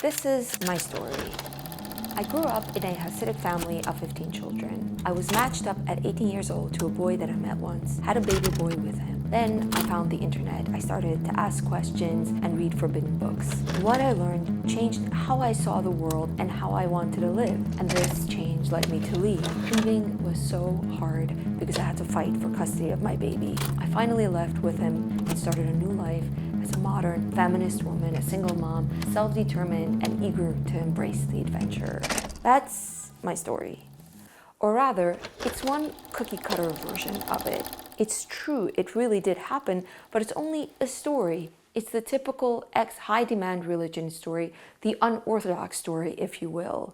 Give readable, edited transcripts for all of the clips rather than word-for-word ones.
This is my story. I grew up in a Hasidic family of 15 children. I was matched up at 18 years old to a boy that I met once, had a baby boy with him. Then I found the internet. I started to ask questions and read forbidden books. What I learned changed how I saw the world and how I wanted to live. And this change led me to leave. Moving was so hard because I had to fight for custody of my baby. I finally left with him and started a new life as a modern, feminist woman, a single mom, self-determined and eager to embrace the adventure. That's my story. Or rather, it's one cookie-cutter version of it. It's true, it really did happen, but it's only a story. It's the typical ex-high-demand religion story, the unorthodox story, if you will.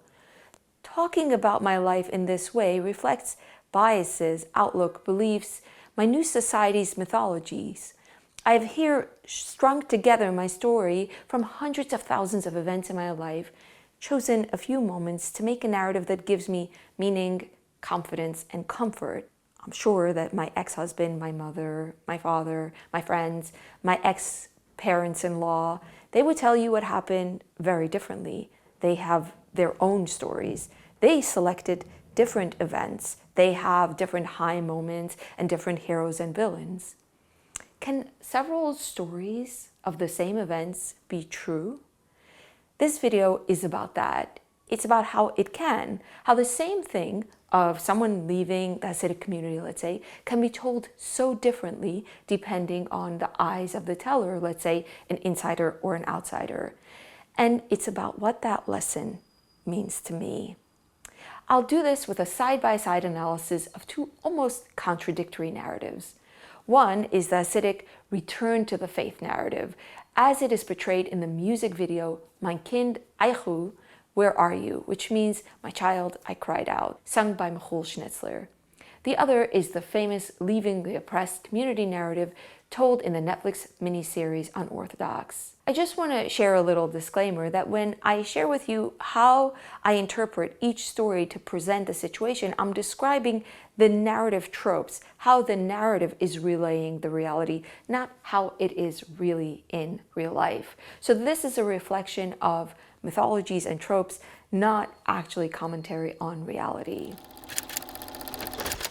Talking about my life in this way reflects biases, outlook, beliefs, my new society's mythologies. I've here strung together my story from hundreds of thousands of events in my life, chosen a few moments to make a narrative that gives me meaning, confidence, and comfort. I'm sure that my ex-husband, my mother, my father, my friends, my ex-parents-in-law, they would tell you what happened very differently. They have their own stories. They selected different events. They have different high moments and different heroes and villains. Can several stories of the same events be true? This video is about that. It's about how it can, how the same thing of someone leaving the Hasidic community, let's say, can be told so differently depending on the eyes of the teller, let's say an insider or an outsider. And it's about what that lesson means to me. I'll do this with a side-by-side analysis of two almost contradictory narratives. One is the Hasidic return to the faith narrative, as it is portrayed in the music video, Mein Kind, Eichu, Where Are You? Which means, My Child, I Cried Out, sung by Michal Schnitzler. The other is the famous Leaving the Oppressed community narrative told in the Netflix miniseries Unorthodox. I just want to share a little disclaimer that when I share with you how I interpret each story to present the situation, I'm describing the narrative tropes, how the narrative is relaying the reality, not how it is really in real life. So this is a reflection of mythologies and tropes, not actually commentary on reality.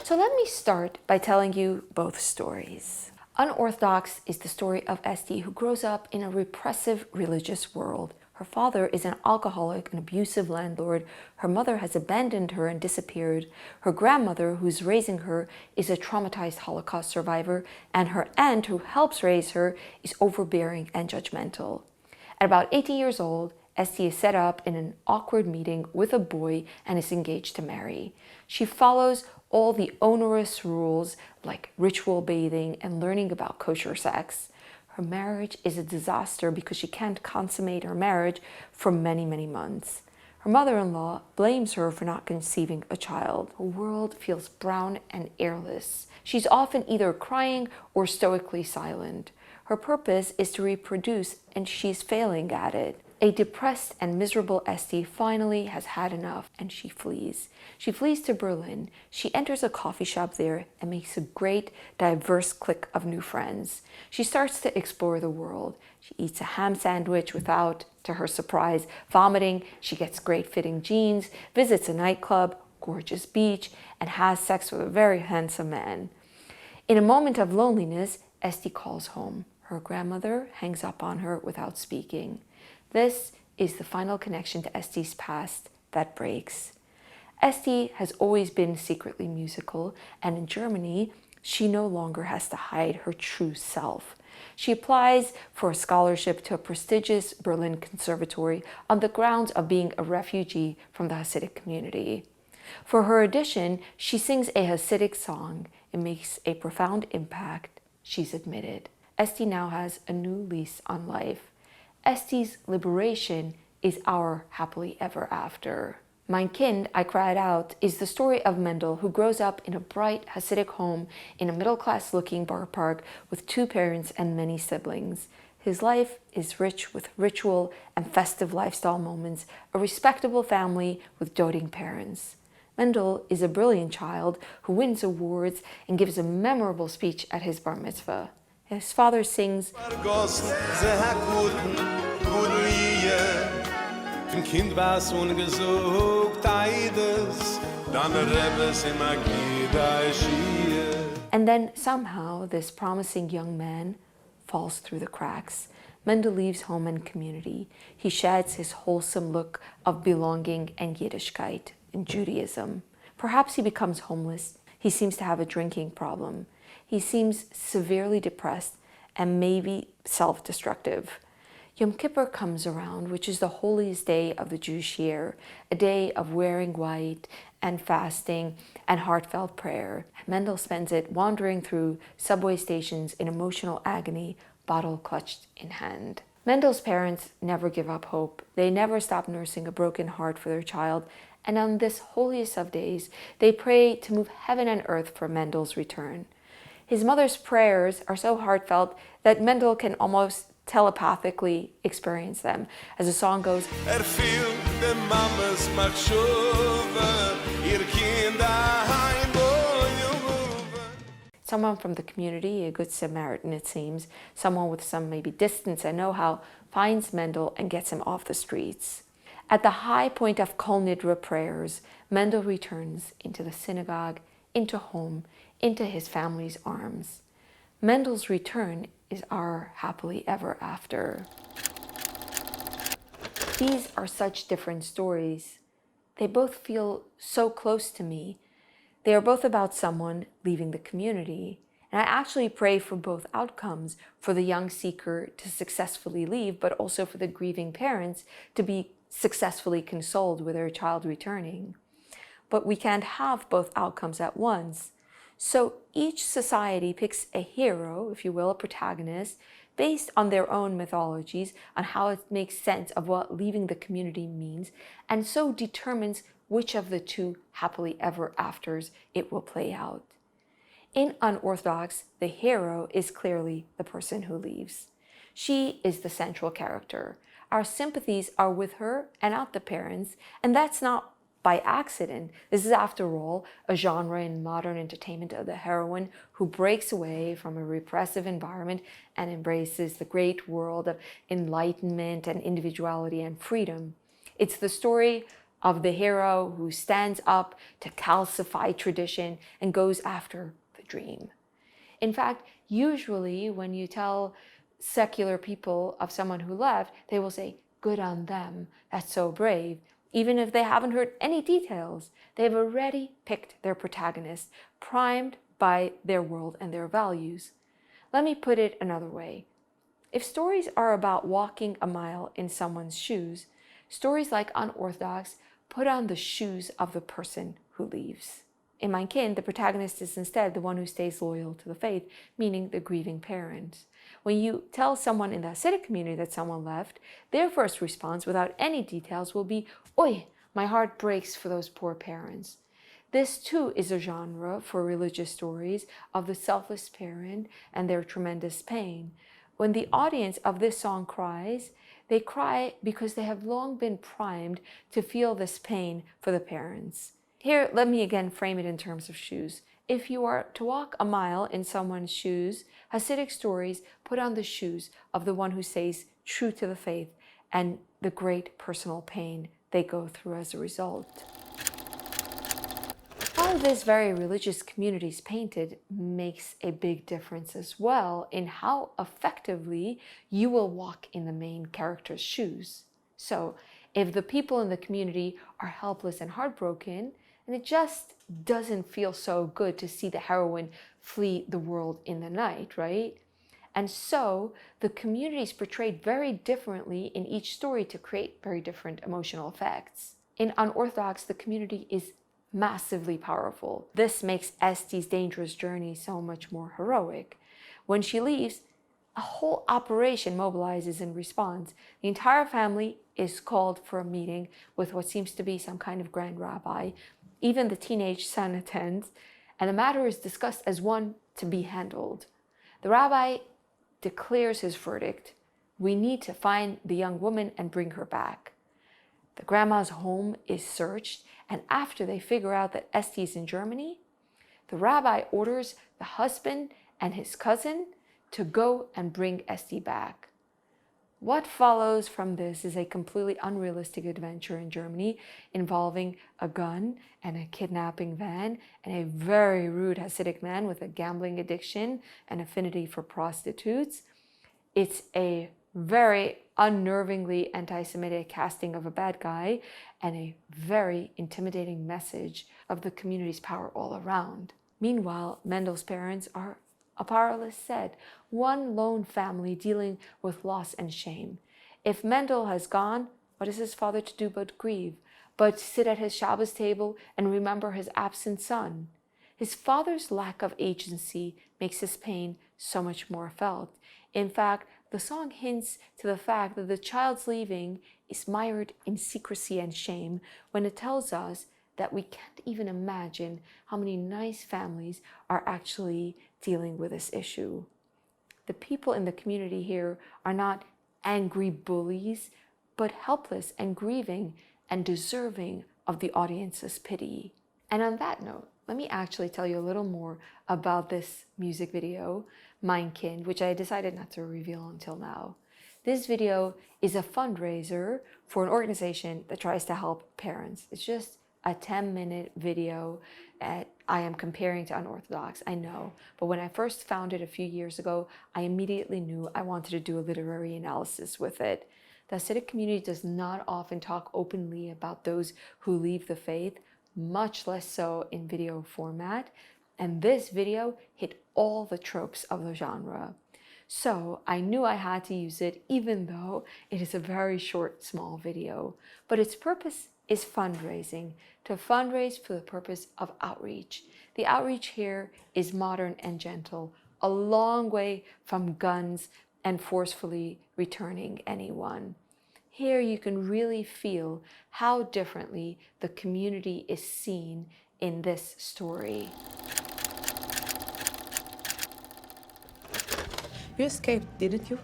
So let me start by telling you both stories. Unorthodox is the story of Esti, who grows up in a repressive religious world. Her father is an alcoholic, an abusive landlord. Her mother has abandoned her and disappeared. Her grandmother, who's raising her, is a traumatized Holocaust survivor, and her aunt, who helps raise her, is overbearing and judgmental. At about 18 years old, Esti is set up in an awkward meeting with a boy and is engaged to marry. She follows all the onerous rules like ritual bathing and learning about kosher sex. Her marriage is a disaster because she can't consummate her marriage for many, many months. Her mother-in-law blames her for not conceiving a child. Her world feels brown and airless. She's often either crying or stoically silent. Her purpose is to reproduce, and she's failing at it. A depressed and miserable Esti finally has had enough, and she flees. She flees to Berlin. She enters a coffee shop there and makes a great, diverse clique of new friends. She starts to explore the world. She eats a ham sandwich without, to her surprise, vomiting. She gets great-fitting jeans, visits a nightclub, gorgeous beach, and has sex with a very handsome man. In a moment of loneliness, Esti calls home. Her grandmother hangs up on her without speaking. This is the final connection to Esti's past that breaks. Esti has always been secretly musical, and in Germany, she no longer has to hide her true self. She applies for a scholarship to a prestigious Berlin conservatory on the grounds of being a refugee from the Hasidic community. For her audition, she sings a Hasidic song. It makes a profound impact. She's admitted. Esti now has a new lease on life. Esti's liberation is our happily ever after. Mein Kind, I Cried Out is the story of Mendel, who grows up in a bright Hasidic home in a middle-class looking bar park with two parents and many siblings. His life is rich with ritual and festive lifestyle moments, a respectable family with doting parents. Mendel is a brilliant child who wins awards and gives a memorable speech at his bar mitzvah. His father sings, Zum Kind war's ungesucht, Eides, dann Rebes in Magida Schie. And then somehow this promising young man falls through the cracks. Mendel leaves home and community. He sheds his wholesome look of belonging and Yiddishkeit in Judaism. Perhaps he becomes homeless. He seems to have a drinking problem. He seems severely depressed and maybe self-destructive. Yom Kippur comes around, which is the holiest day of the Jewish year, a day of wearing white and fasting and heartfelt prayer. Mendel spends it wandering through subway stations in emotional agony, bottle clutched in hand. Mendel's parents never give up hope. They never stop nursing a broken heart for their child, and on this holiest of days, they pray to move heaven and earth for Mendel's return. His mother's prayers are so heartfelt that Mendel can almost telepathically experience them. As the song goes, Fiel de Mamas Machshuva, ihr Kinder heim, someone from the community, a good Samaritan it seems, someone with some maybe distance and know-how, finds Mendel and gets him off the streets. At the high point of Kol Nidre prayers, Mendel returns into the synagogue, into home, into his family's arms. Mendel's return is our happily ever after. These are such different stories. They both feel so close to me. They are both about someone leaving the community. And I actually pray for both outcomes, for the young seeker to successfully leave, but also for the grieving parents to be successfully consoled with their child returning. But we can't have both outcomes at once. So each society picks a hero, if you will, a protagonist, based on their own mythologies, on how it makes sense of what leaving the community means, and so determines which of the two happily ever afters it will play out. In Unorthodox, the hero is clearly the person who leaves. She is the central character. Our sympathies are with her and not the parents, and that's not by accident. This is, after all, a genre in modern entertainment of the heroine who breaks away from a repressive environment and embraces the great world of enlightenment and individuality and freedom. It's the story of the hero who stands up to calcify tradition and goes after the dream. In fact, usually when you tell secular people of someone who left, they will say, "Good on them, that's so brave." Even if they haven't heard any details, they've already picked their protagonist, primed by their world and their values. Let me put it another way. If stories are about walking a mile in someone's shoes, stories like Unorthodox put on the shoes of the person who leaves. In Mein Kind, the protagonist is instead the one who stays loyal to the faith, meaning the grieving parent. When you tell someone in the Hasidic community that someone left, their first response, without any details, will be, "Oy, my heart breaks for those poor parents." This too is a genre for religious stories of the selfless parent and their tremendous pain. When the audience of this song cries, they cry because they have long been primed to feel this pain for the parents. Here, let me again frame it in terms of shoes. If you are to walk a mile in someone's shoes, Hasidic stories put on the shoes of the one who stays true to the faith and the great personal pain they go through as a result. How this very religious community is painted makes a big difference as well in how effectively you will walk in the main character's shoes. So, if the people in the community are helpless and heartbroken, and it just doesn't feel so good to see the heroine flee the world in the night, right? And so the community is portrayed very differently in each story to create very different emotional effects. In Unorthodox, the community is massively powerful. This makes Esti's dangerous journey so much more heroic. When she leaves, a whole operation mobilizes in response. The entire family is called for a meeting with what seems to be some kind of grand rabbi. Even the teenage son attends, and the matter is discussed as one to be handled. The rabbi declares his verdict. We need to find the young woman and bring her back. The grandma's home is searched, and after they figure out that Esti is in Germany, the rabbi orders the husband and his cousin to go and bring Esti back. What follows from this is a completely unrealistic adventure in Germany involving a gun and a kidnapping van and a very rude Hasidic man with a gambling addiction and affinity for prostitutes. It's a very unnervingly anti-Semitic casting of a bad guy and a very intimidating message of the community's power all around. Meanwhile, Mendel's parents are a powerless set, one lone family dealing with loss and shame. If Mendel has gone, what is his father to do but grieve, but sit at his Shabbos table and remember his absent son? His father's lack of agency makes his pain so much more felt. In fact, the song hints to the fact that the child's leaving is mired in secrecy and shame when it tells us that we can't even imagine how many nice families are actually dealing with this issue. The people in the community here are not angry bullies, but helpless and grieving and deserving of the audience's pity. And on that note, let me actually tell you a little more about this music video, Mein Kind, which I decided not to reveal until now. This video is a fundraiser for an organization that tries to help parents. It's just a 10-minute video that I am comparing to Unorthodox, I know. But when I first found it a few years ago, I immediately knew I wanted to do a literary analysis with it. The Hasidic community does not often talk openly about those who leave the faith, much less so in video format. And this video hit all the tropes of the genre. So I knew I had to use it, even though it is a very short, small video. But its purpose is fundraising, to fundraise for the purpose of outreach. The outreach here is modern and gentle, a long way from guns and forcefully returning anyone. Here you can really feel how differently the community is seen in this story. You escaped, didn't you?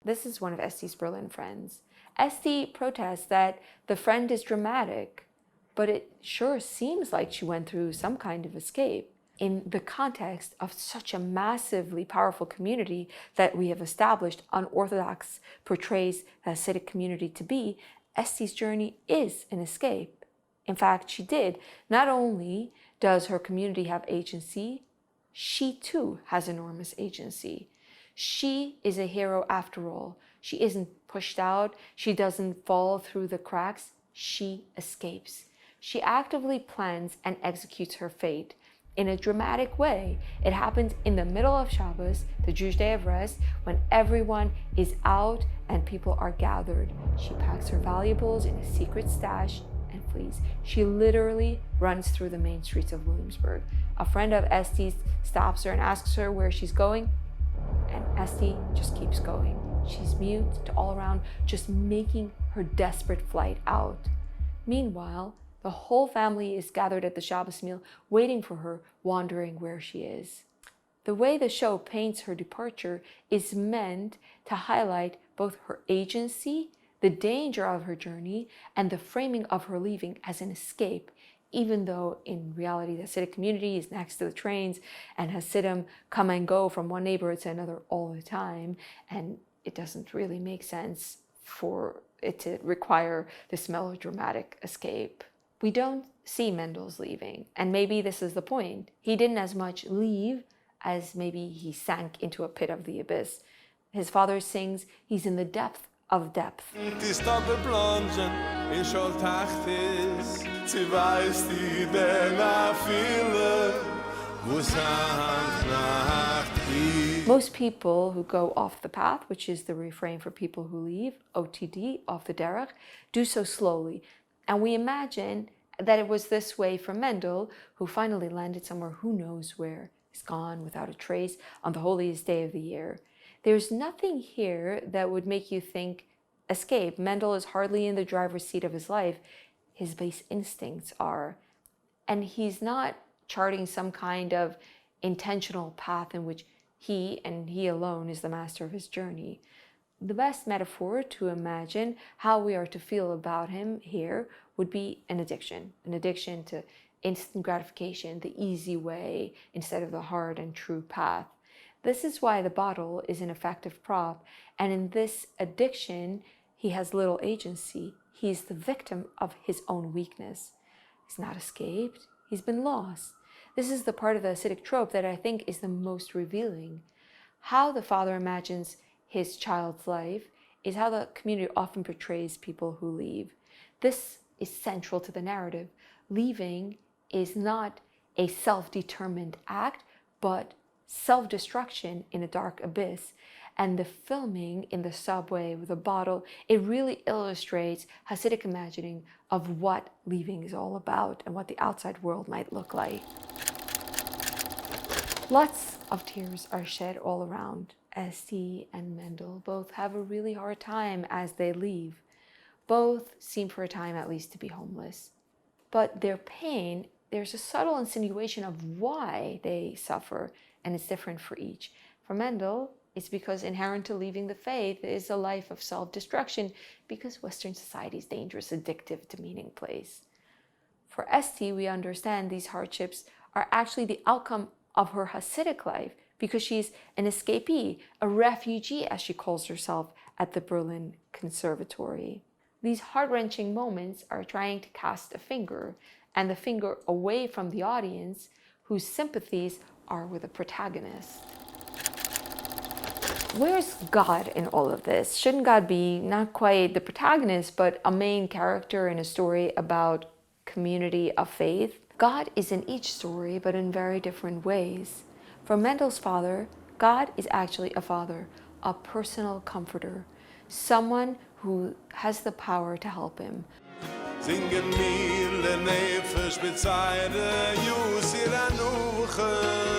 This is one of Esti's Berlin friends. Esti protests that the friend is dramatic, but it sure seems like she went through some kind of escape. In the context of such a massively powerful community that we have established, Unorthodox portrays the Hasidic community to be, Esti's journey is an escape. In fact, she did. Not only does her community have agency, she too has enormous agency. She is a hero after all. She isn't pushed out. She doesn't fall through the cracks. She escapes. She actively plans and executes her fate. In a dramatic way, it happens in the middle of Shabbos, the Jewish day of rest, when everyone is out and people are gathered. She packs her valuables in a secret stash and flees. She literally runs through the main streets of Williamsburg. A friend of Esti's stops her and asks her where she's going, and Esti just keeps going. She's mute to all around, just making her desperate flight out. Meanwhile, the whole family is gathered at the Shabbos meal, waiting for her, wondering where she is. The way the show paints her departure is meant to highlight both her agency, the danger of her journey, and the framing of her leaving as an escape, even though in reality the Hasidic community is next to the trains and Hasidim come and go from one neighborhood to another all the time, and it doesn't really make sense for it to require this melodramatic escape. We don't see Mendel's leaving, and maybe this is the point. He didn't as much leave as maybe he sank into a pit of the abyss. His father sings, he's in the depth of depth. Most people who go off the path, which is the refrain for people who leave, OTD, off the derech, do so slowly. And we imagine that it was this way for Mendel, who finally landed somewhere who knows where. He's gone without a trace on the holiest day of the year. There's nothing here that would make you think escape. Mendel is hardly in the driver's seat of his life. His base instincts are. And he's not charting some kind of intentional path in which he and he alone is the master of his journey. The best metaphor to imagine how we are to feel about him here would be an addiction to instant gratification, the easy way instead of the hard and true path. This is why the bottle is an effective prop, and in this addiction, he has little agency. He's the victim of his own weakness. He's not escaped, he's been lost. This is the part of the Hasidic trope that I think is the most revealing. How the father imagines his child's life is how the community often portrays people who leave. This is central to the narrative. Leaving is not a self-determined act, but self-destruction in a dark abyss. And the filming in the subway with a bottle, it really illustrates Hasidic imagining of what leaving is all about and what the outside world might look like. Lots of tears are shed all around. Esti and Mendel both have a really hard time as they leave. Both seem for a time at least to be homeless. But their pain, there's a subtle insinuation of why they suffer, and it's different for each. For Mendel, it's because inherent to leaving the faith is a life of self-destruction because Western society's dangerous, addictive, demeaning place. For Esti, we understand these hardships are actually the outcome of her Hasidic life because she's an escapee, a refugee, as she calls herself at the Berlin Conservatory. These heart-wrenching moments are trying to cast a finger, and the finger away from the audience, whose sympathies are with the protagonist. Where's God in all of this? Shouldn't God be not quite the protagonist, but a main character in a story about community of faith? God is in each story, but in very different ways. For Mendel's father, God is actually a father, a personal comforter, someone who has the power to help him. Singen mir le nefesh betzayre yusir anuche.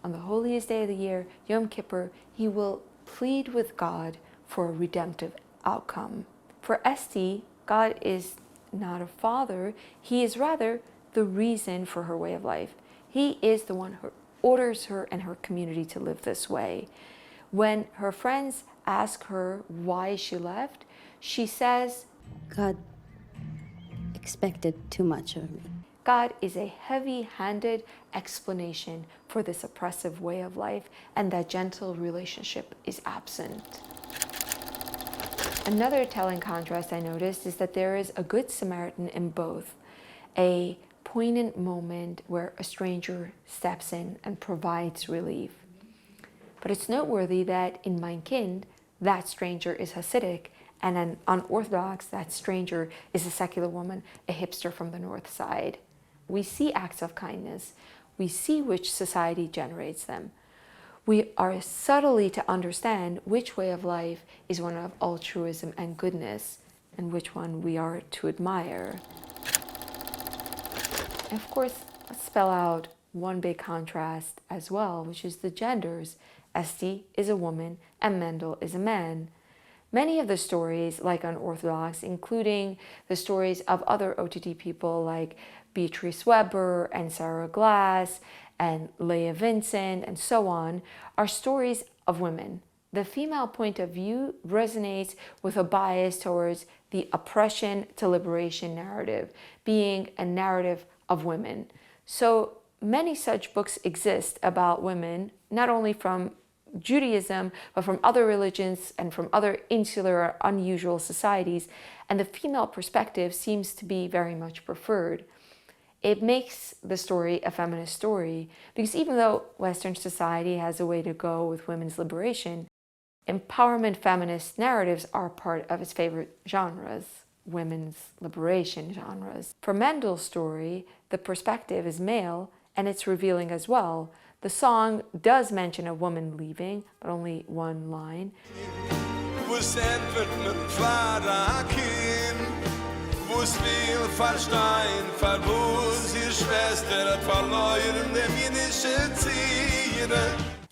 On the holiest day of the year, Yom Kippur, he will plead with God for a redemptive outcome. For Esti, God is not a father. He is rather the reason for her way of life. He is the one who orders her and her community to live this way. When her friends ask her why she left, she says, God expected too much of me. God is a heavy-handed explanation for this oppressive way of life, and that gentle relationship is absent. Another telling contrast I noticed is that there is a good Samaritan in both, a poignant moment where a stranger steps in and provides relief. But it's noteworthy that in Mein Kind, that stranger is Hasidic, and an unorthodox, that stranger is a secular woman, a hipster from the North Side. We see acts of kindness. We see which society generates them. We are subtly to understand which way of life is one of altruism and goodness, and which one we are to admire. And of course, let's spell out one big contrast as well, which is the genders. Esti is a woman and Mendel is a man. Many of the stories, like Unorthodox, including the stories of other OTT people like Beatrice Weber and Sarah Glass and Leah Vincent and so on, are stories of women. The female point of view resonates with a bias towards the oppression to liberation narrative, being a narrative of women. So many such books exist about women, not only from Judaism, but from other religions and from other insular or unusual societies, and the female perspective seems to be very much preferred. It makes the story a feminist story, because even though Western society has a way to go with women's liberation, empowerment feminist narratives are part of its favorite genres, women's liberation genres. For Mendel's story, the perspective is male, and it's revealing as well. The song does mention a woman leaving, but only one line.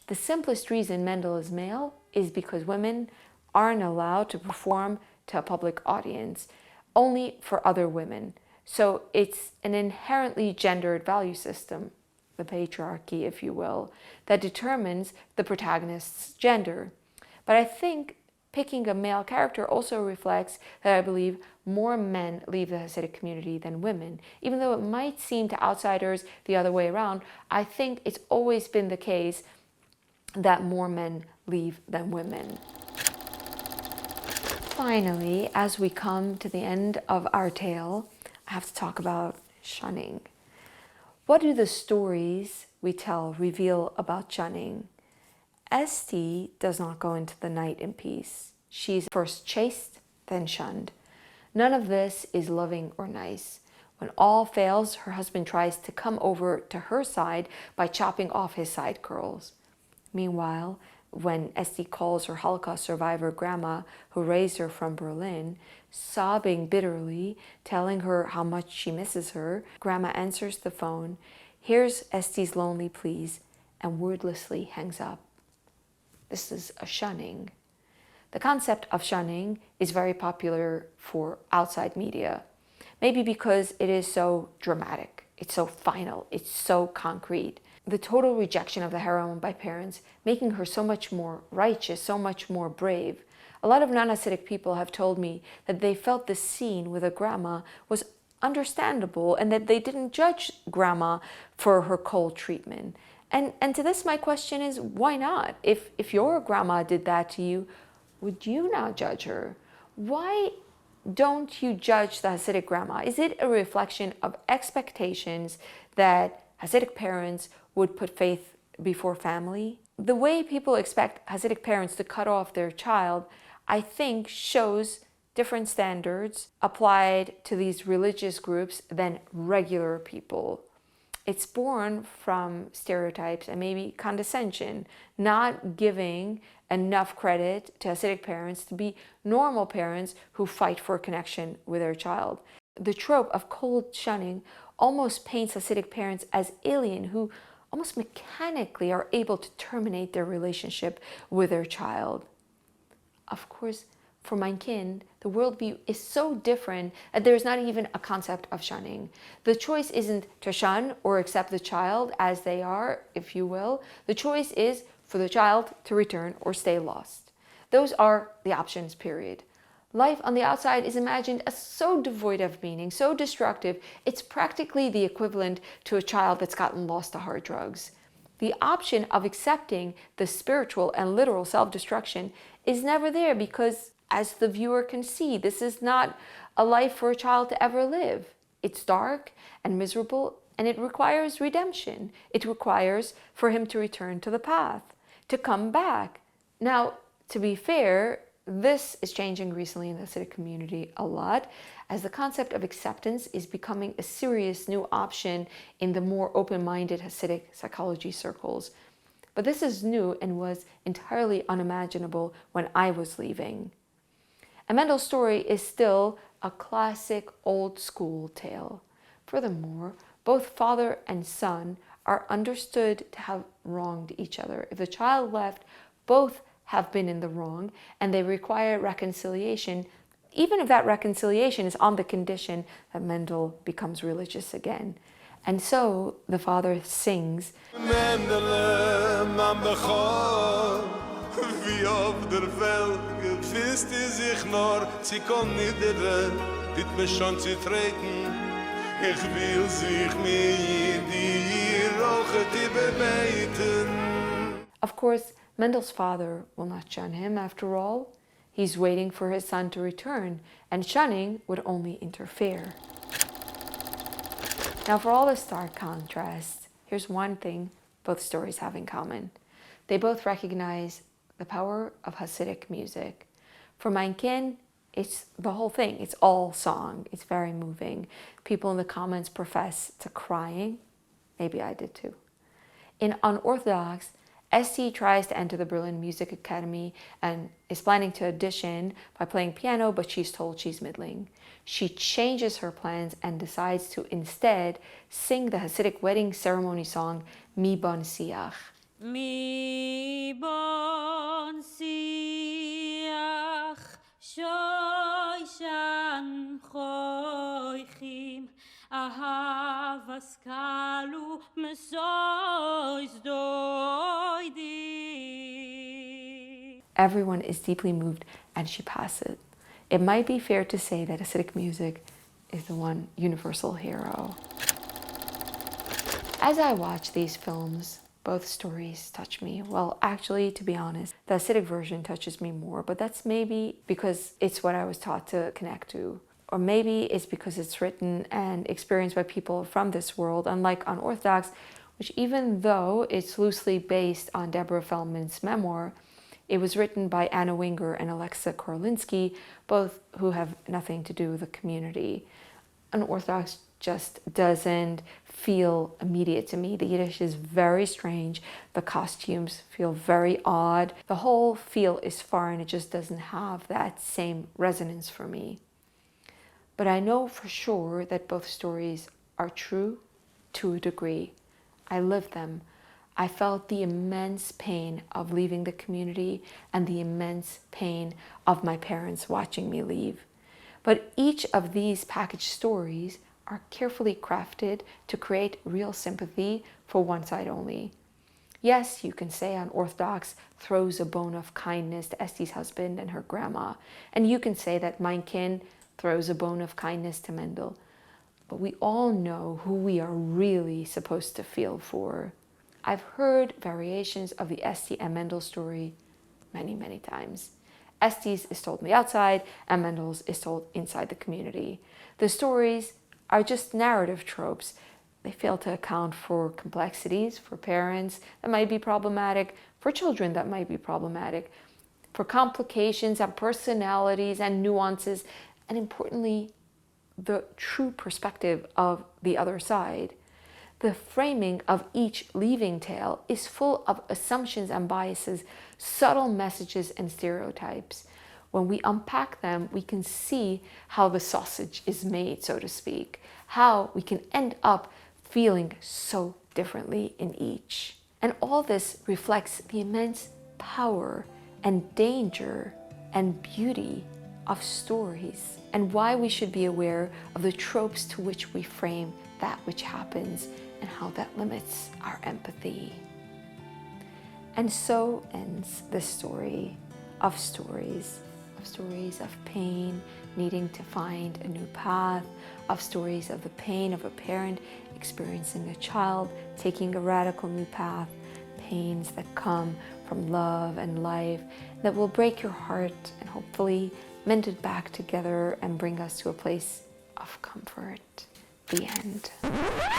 The simplest reason Mendel is male is because women aren't allowed to perform to a public audience, only for other women. So it's an inherently gendered value system, the patriarchy, if you will, that determines the protagonist's gender. But I think picking a male character also reflects that I believe more men leave the Hasidic community than women. Even though it might seem to outsiders the other way around, I think it's always been the case that more men leave than women. Finally, as we come to the end of our tale, I have to talk about shunning. What do the stories we tell reveal about shunning? Esti does not go into the night in peace. She's first chased, then shunned. None of this is loving or nice. When all fails, her husband tries to come over to her side by chopping off his side curls. Meanwhile, when Esti calls her Holocaust survivor grandma, who raised her from Berlin, sobbing bitterly, telling her how much she misses her, grandma answers the phone, hears Esti's lonely pleas, and wordlessly hangs up. This is a shunning. The concept of shunning is very popular for outside media, maybe because it is so dramatic, it's so final, it's so concrete. The total rejection of the heroine by parents, making her so much more righteous, so much more brave. A lot of non-Hasidic people have told me that they felt this scene with a grandma was understandable and that they didn't judge grandma for her cold treatment. And to this, my question is, why not? If your grandma did that to you, would you not judge her? Why don't you judge the Hasidic grandma? Is it a reflection of expectations that Hasidic parents would put faith before family? The way people expect Hasidic parents to cut off their child, I think, shows different standards applied to these religious groups than regular people. It's born from stereotypes and maybe condescension, not giving enough credit to Hasidic parents to be normal parents who fight for a connection with their child. The trope of cold shunning almost paints Hasidic parents as alien who almost mechanically are able to terminate their relationship with their child. Of course, for Mein Kind, the worldview is so different that there's not even a concept of shunning. The choice isn't to shun or accept the child as they are, if you will. The choice is for the child to return or stay lost. Those are the options, period. Life on the outside is imagined as so devoid of meaning, so destructive, it's practically the equivalent to a child that's gotten lost to hard drugs. The option of accepting the spiritual and literal self-destruction is never there because, as the viewer can see, this is not a life for a child to ever live. It's dark and miserable, and it requires redemption. It requires for him to return to the path, to come back. Now, to be fair, this is changing recently in the Hasidic community a lot, as the concept of acceptance is becoming a serious new option in the more open-minded Hasidic psychology circles. But this is new and was entirely unimaginable when I was leaving. And Mendel's story is still a classic old-school tale. Furthermore, both father and son are understood to have wronged each other. If the child left, both have been in the wrong, and they require reconciliation, even if that reconciliation is on the condition that Mendel becomes religious again. And so the father sings, Mendele, man bechor, wie auf der Welt gefisst is ich nur, sie kon niedere, dit me schon zu treten, ich will sich mir die Roche die bebeten. Of course, Mendel's father will not shun him after all. He's waiting for his son to return, and shunning would only interfere. Now, for all the stark contrasts, here's one thing both stories have in common. They both recognize the power of Hasidic music. For Mein Kind, it's the whole thing. It's all song. It's very moving. People in the comments profess to crying. Maybe I did too. In Unorthodox, Esti tries to enter the Berlin Music Academy and is planning to audition by playing piano, but she's told she's middling. She changes her plans and decides to instead sing the Hasidic wedding ceremony song, Mi Bon Siach. Mi bon siach shoishan choichim ahavas kalu mesois doidi. Everyone is deeply moved and she passes. It might be fair to say that Hasidic music is the one universal hero. As I watch these films, Both stories touch me. Well, actually, to be honest, the Hasidic version touches me more, but that's maybe because it's what I was taught to connect to. Or maybe it's because it's written and experienced by people from this world, unlike Unorthodox, which even though it's loosely based on Deborah Feldman's memoir, it was written by Anna Winger and Alexa Korlinsky, both who have nothing to do with the community. Unorthodox just doesn't feel immediate to me. The Yiddish is very strange. The costumes feel very odd. The whole feel is foreign. It just doesn't have that same resonance for me. But I know for sure that both stories are true to a degree. I lived them. I felt the immense pain of leaving the community and the immense pain of my parents watching me leave. But each of these packaged stories are carefully crafted to create real sympathy for one side only. Yes, you can say Unorthodox throws a bone of kindness to Esti's husband and her grandma, and you can say that Mein Kind throws a bone of kindness to Mendel. But we all know who we are really supposed to feel for. I've heard variations of the Esti and Mendel story many, many times. Esti's is told on the outside, and Mendel's is told inside the community. The stories are just narrative tropes. They fail to account for complexities for parents that might be problematic, for children that might be problematic, for complications and personalities and nuances, and importantly, the true perspective of the other side. The framing of each leaving tale is full of assumptions and biases, subtle messages and stereotypes. When we unpack them, we can see how the sausage is made, so to speak, how we can end up feeling so differently in each. And all this reflects the immense power and danger and beauty of stories, and why we should be aware of the tropes to which we frame that which happens and how that limits our empathy. And so ends this story of stories of pain, needing to find a new path, of stories of the pain of a parent experiencing a child taking a radical new path, pains that come from love and life that will break your heart and hopefully mend it back together and bring us to a place of comfort. The end.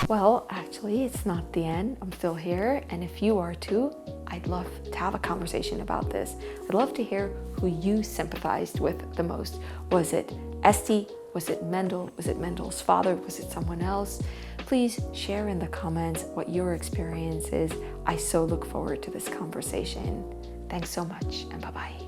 Well, actually, it's not the end. I'm still here, and if you are too, I'd love to have a conversation about this. I'd love to hear who you sympathized with the most. Was it Esti? Was it Mendel? Was it Mendel's father? Was it someone else? Please share in the comments what your experience is. I so look forward to this conversation. Thanks so much, and bye-bye.